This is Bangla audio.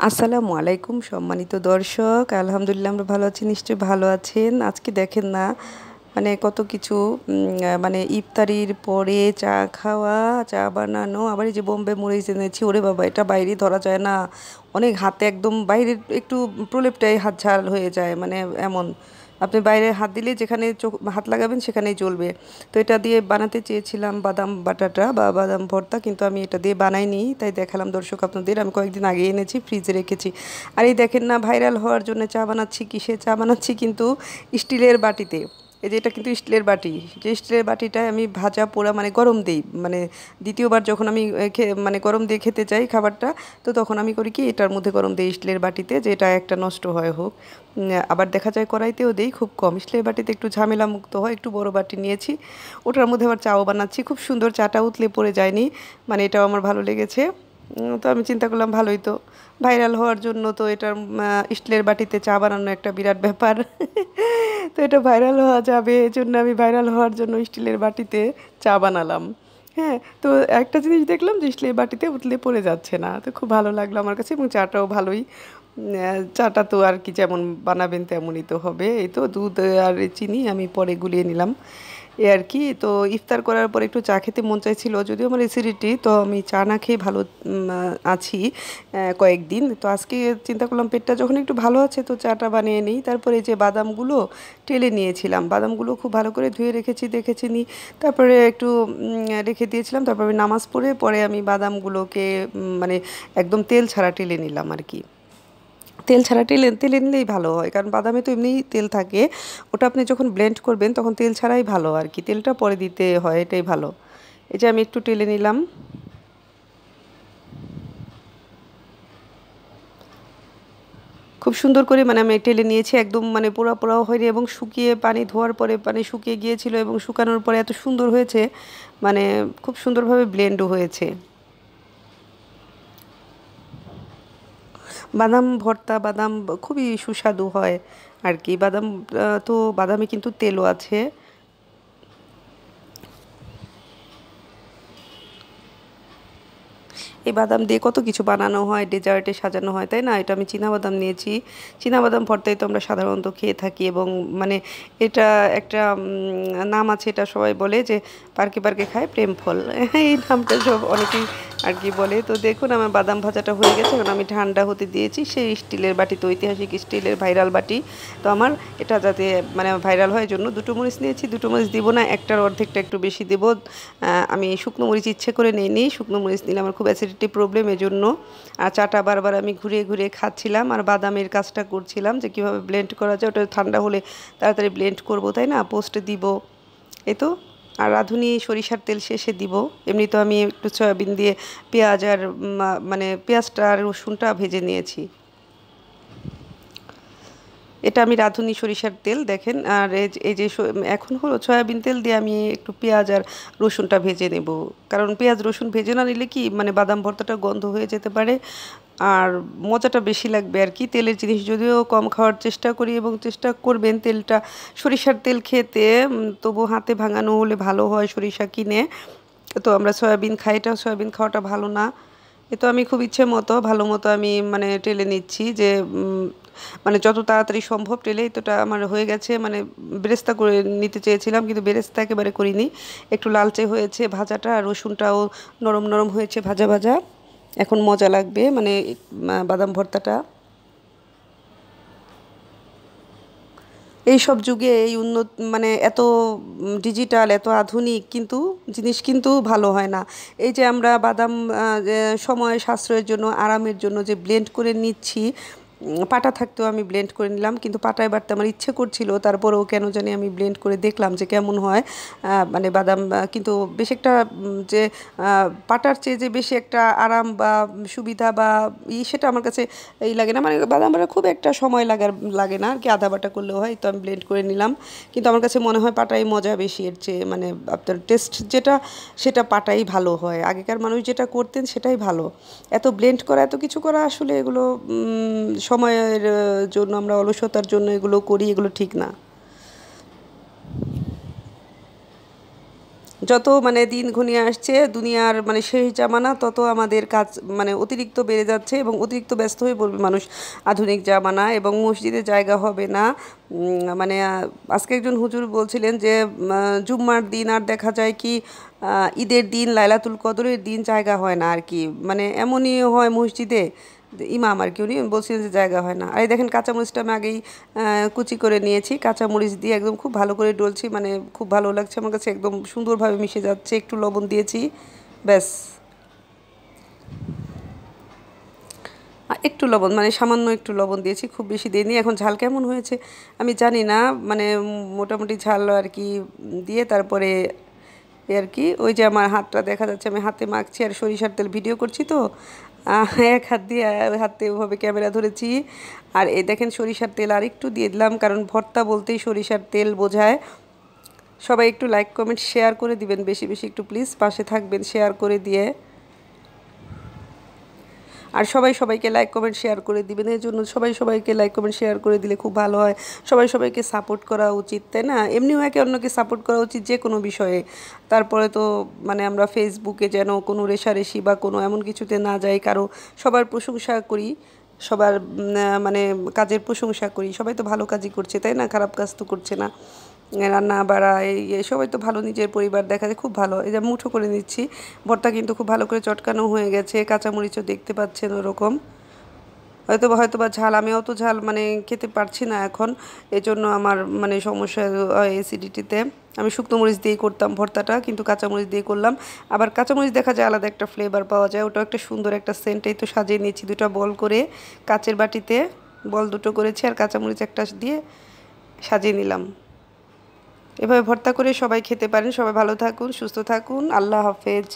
আসসালামু আলাইকুম সম্মানিত দর্শক। আলহামদুলিল্লাহ আমরা ভালো আছি, নিশ্চয়ই ভালো আছেন। আজকে দেখেন না মানে কত কিছু মানে ইফতারির পরে চা খাওয়া, চা বানানো, আবার এই যে বোম্বে মরিচ এনেছি। ওরে বাবা, এটা বাইরে ধরা যায় না, অনেক হাতে একদম বাইরের একটু প্রলেপটাই হাত ঝাল হয়ে যায়, মানে এমন আপনি বাইরে হাত দিলে যেখানে চোখ হাত লাগাবেন সেখানেই জ্বলবে। তো এটা দিয়ে বানাতে চেয়েছিলাম বাদাম বাটাটা বা বাদাম ভর্তা, কিন্তু আমি এটা দিয়ে বানাইনি, তাই দেখালাম দর্শক আপনাদের। আমি কয়েকদিন আগে এনেছি, ফ্রিজে রেখেছি। আর এই দেখেন না, ভাইরাল হওয়ার জন্য চা বানাচ্ছি। কিসে চা বানাচ্ছি? কিন্তু স্টিলের বাটিতে। এই যে এটা কিন্তু স্টিলের বাটি, যে স্টিলের বাটিটায় আমি ভাজা পোড়া মানে গরম দিই, মানে দ্বিতীয়বার যখন আমি মানে গরম দিয়ে খেতে চাই খাবারটা, তো তখন আমি করি কি, এটার মধ্যে গরম দিই স্টিলের বাটিতে, যে এটা একটা নষ্ট হয় হোক। আবার দেখা যায় কড়াইতেও দেই, খুব কম। স্টিলের বাটিতে একটু ঝামেলা মুক্ত হয়। একটু বড় বাটি নিয়েছি, ওটার মধ্যে আবার চাও বানাচ্ছি। খুব সুন্দর, চাটা উতলে পড়ে যায়নি, মানে এটাও আমার ভালো লেগেছে। তো আমি চিন্তা করলাম ভালোই তো, ভাইরাল হওয়ার জন্য তো এটার স্টিলের বাটিতে চা বানানো একটা বিরাট ব্যাপার। তো এটা ভাইরাল হওয়া যাবে, এজন্য আমি ভাইরাল হওয়ার জন্য স্টিলের বাটিতে চা বানালাম। হ্যাঁ, তো একটা জিনিস দেখলাম যে স্টিলের বাটিতে উতলে পড়ে যাচ্ছে না, তো খুব ভালো লাগলো আমার কাছে, এবং চাটাও ভালোই। চাটা তো আর কি, যেমন বানাবেন তেমনই তো হবে। এই তো দুধ আর চিনি আমি পরে গুলিয়ে নিলাম, এ আর কি। তো ইফতার করার পর একটু চা খেতে মন চাইছিল, যদিও আমার অ্যাসিডিটি, তো আমি চা না খেয়ে ভালো আছি কয়েকদিন। তো আজকে চিন্তা করলাম পেটটা যখন একটু ভালো আছে তো চাটা বানিয়ে নিই। তারপরে যে বাদামগুলো টেলে নিয়েছিলাম, বাদামগুলো খুব ভালো করে ধুয়ে রেখেছি, দেখেছি নি। তারপরে একটু রেখে দিয়েছিলাম, তারপরে আমি নামাজ পড়ে পরে আমি বাদামগুলোকে মানে একদম তেল ছাড়া টেলে নিলাম আর কি। তেল ছাড়া টেলে তেলে নিলেই ভালো হয়, কারণ বাদামে তো এমনিই তেল থাকে। ওটা আপনি যখন ব্লেন্ড করবেন তখন তেল ছাড়াই ভালো আর কি, তেলটা পরে দিতে হয়, এটাই ভালো। এই যে আমি একটু টেলে নিলাম। খুব সুন্দর করে মানে আমি টেলে নিয়েছি, একদম মানে পোড়া পোড়াও হয়নি, এবং শুকিয়ে পানি ধোয়ার পরে পানি শুকিয়ে গিয়েছিল, এবং শুকানোর পরে এত সুন্দর হয়েছে, মানে খুব সুন্দরভাবে ব্লেন্ডও হয়েছে। বাদাম ভর্তা, বাদাম খুবই সুস্বাদু হয় আর কি। বাদাম তো বাদামে কিন্তু তেলও আছে। এই বাদাম দিয়ে কত কিছু বানানো হয়, ডেজার্টে সাজানো হয়, তাই না? এটা আমি চীনাবাদাম নিয়েছি। চীনাবাদাম ভর্তাই তো আমরা সাধারণত খেয়ে থাকি, এবং মানে এটা একটা নাম আছে, এটা সবাই বলে যে পার্কে পার্কে খায় প্রেম ফল। এই নামটা সব অনেকেই আর কি বলে। তো দেখুন আমার বাদাম ভাজাটা হয়ে গেছে, এখন আমি ঠান্ডা হতে দিয়েছি সেই স্টিলের বাটিতে, ঐতিহাসিক স্টিলের ভাইরাল বাটি। তো আমার এটা যাতে মানে ভাইরাল হয় জন্য দুটো মরিচ নিয়েছি। দুটো মরিচ দিব না, একটার অর্ধেকটা একটু বেশি দেব। আমি শুকনো মরিচ ইচ্ছে করে নিইনি, শুকনো মরিচ নিলে আমার খুব অ্যাসিডিটি প্রবলেম, এজন্য। আর চাটা বারবার আমি ঘুরিয়ে ঘুরিয়ে খাচ্ছিলাম, আর বাদামের কাজটা করছিলাম যে কীভাবে ব্লেন্ড করা যায়, ওটা ঠান্ডা হলে তাড়াতাড়ি ব্লেন্ড করব, তাই না? পোস্টে দিব, এই তো। আর রাঁধুনি সরিষার তেল শেষে দিব। এমনি তো আমি একটু সয়াবিন দিয়ে পেঁয়াজ আর মানে পেঁয়াজটা আর রসুনটা ভেজে নিয়েছি। এটা আমি রাঁধুনি সরিষার তেল, দেখেন। আর এই যে এখন হলো সয়াবিন তেল দিয়ে আমি একটু পেঁয়াজ আর রসুনটা ভেজে নেব, কারণ পেঁয়াজ রসুন ভেজে না নিলে কি মানে বাদাম ভর্তাটা গন্ধ হয়ে যেতে পারে, আর মজাটা বেশি লাগবে আর কি। তেলের জিনিস যদিও কম খাওয়ার চেষ্টা করি, এবং চেষ্টা করবেন তেলটা সরিষার তেল খেতে, তবু হাতে ভাঙানো হলে ভালো হয় সরিষা কিনে। তো আমরা সয়াবিন খাই, এটা সয়াবিন খাওয়াটা ভালো না। এ তো আমি খুব ইচ্ছে মতো ভালো মতো আমি মানে টেলে নিচ্ছি, যে মানে যত তাড়াতাড়ি সম্ভব টেলে। তোটা আমার হয়ে গেছে, মানে বেরেস্তা করে নিতে চেয়েছিলাম, কিন্তু বেরেস্তা একেবারে করিনি। একটু লালচে হয়েছে ভাজাটা, আর রসুনটাও নরম নরম হয়েছে ভাজা ভাজা। এখন মজা লাগবে মানে বাদাম ভর্তাটা। এই সব যুগে এই উন্নত মানে এত ডিজিটাল, এত আধুনিক, কিন্তু জিনিস কিন্তু ভালো হয় না। এই যে আমরা বাদাম যে সময় সাশ্রয়ের জন্য, আরামের জন্য যে ব্লেন্ড করে নিচ্ছি, পাটা থাকতেও আমি ব্লেন্ড করে নিলাম, কিন্তু পাটায় বাটতে আমার ইচ্ছে করছিল, তারপরেও কেন জানি আমি ব্লেন্ড করে দেখলাম যে কেমন হয়। মানে বাদাম কিন্তু বেশ একটা যে পাটার চেয়ে যে বেশি একটা আরাম বা সুবিধা বা সেটা আমার কাছে এই লাগে না। মানে বাদাম বাটা খুব একটা সময় লাগে না আর কি, আধা বাটা করলেও হয়। তো আমি ব্লেন্ড করে নিলাম, কিন্তু আমার কাছে মনে হয় পাটাই মজা বেশি, এর চেয়ে মানে আপনার টেস্ট যেটা, সেটা পাটাই ভালো হয়। আগেকার মানুষ যেটা করতেন সেটাই ভালো। এত ব্লেন্ড করা, এত কিছু করা, আসলে এগুলো সময়ের জন্য, আমরা অলসতার জন্য এগুলো করি, এগুলো ঠিক না। যত মানে দিন ঘনিয়ে আসছে দুনিয়ার মানে শেষ জামানা, তত আমাদের কাজ মানে অতিরিক্ত বেড়ে যাচ্ছে এবং অতিরিক্ত ব্যস্ত হয়ে পড়বে মানুষ আধুনিক জামানা, এবং মসজিদে জায়গা হবে না। মানে আজকে একজন হুজুর বলছিলেন যে জুম্মার দিন আর দেখা যায় কি ঈদের দিন, লাইলাতুল কদরের দিন জায়গা হয় না আর কি, মানে এমনই হয় মসজিদে। ইমাম আর কি উনি বলছিলেন যে জায়গা হয় না। আর এই দেখেন কাঁচামরিচটা আমি আগেই কুচি করে নিয়েছি, কাঁচামরিচ দিয়ে একদম খুব ভালো করে ডলছি, মানে খুব ভালো লাগছে আমার কাছে, একদম সুন্দরভাবে মিশে যাচ্ছে। একটু লবণ দিয়েছি, ব্যাস। একটু লবণ, মানে সামান্য একটু লবণ দিয়েছি, খুব বেশি দিইনি। এখন ঝাল কেমন হয়েছে আমি জানি না, মানে মোটামুটি ঝাল আর কি দিয়ে তারপরে আর কি ওই যে আমার হাতটা দেখা যাচ্ছে, আমি হাতে মাখছি আর সরিষার তেল ভিডিও করছি তো এক হাত দিয়ে ওই হাতে ওভাবে ক্যামেরা ধরেছি। আর এই দেখেন সরিষার তেল আর একটু দিয়ে দিলাম, কারণ ভর্তা বলতেই সরিষার তেল বোঝায়। সবাই একটু লাইক কমেন্ট শেয়ার করে দিবেন, বেশি বেশি একটু প্লিজ পাশে থাকবেন শেয়ার করে দিয়ে। আর সবাই সবাইকে লাইক কমেন্ট শেয়ার করে দিবেন, এই জন্য সবাই সবাইকে লাইক কমেন্ট শেয়ার করে দিলে খুব ভালো হয়। সবাই সবাইকে সাপোর্ট করা উচিত, তাই না? এমনিও একে অন্যকে সাপোর্ট করা উচিত যে কোনো বিষয়ে। তারপরে তো মানে আমরা ফেসবুকে যেন কোনো রেষারেষি বা কোনো এমন কিছুতে না যাই, কারো সবার প্রশংসা করি, সবার মানে কাজের প্রশংসা করি। সবাই তো ভালো কাজই করছে, তাই না? খারাপ কাজ তো করছে না। রান্না বাড়া এই সবাই তো ভালো, নিজের পরিবার দেখা যায় খুব ভালো। এই যে মুঠো করে নিচ্ছি, ভর্তা কিন্তু খুব ভালো করে চটকানো হয়ে গেছে, কাঁচামরিচও দেখতে পাচ্ছেন ওরকম। হয়তো বা ঝাল, আমি অত ঝাল মানে খেতে পারছি না এখন, এজন্য আমার মানে সমস্যা হয় অ্যাসিডিটিতে। আমি শুকনো মরিচ দিয়েই করতাম ভর্তাটা, কিন্তু কাঁচামরিচ দিয়ে করলাম। আবার কাঁচামরিচ দেখা যায় আলাদা একটা ফ্লেভার পাওয়া যায়, ওটাও একটা সুন্দর একটা সেন্টেই তো সাজিয়ে নিয়েছি দুটো বল করে কাচের বাটিতে, বল দুটো করেছি আর কাঁচামরিচ একটা দিয়ে সাজিয়ে নিলাম। এভাবে ভর্তা করে সবাই খেতে পারেন। সবাই ভালো থাকুন, সুস্থ থাকুন, আল্লাহ হাফেজ।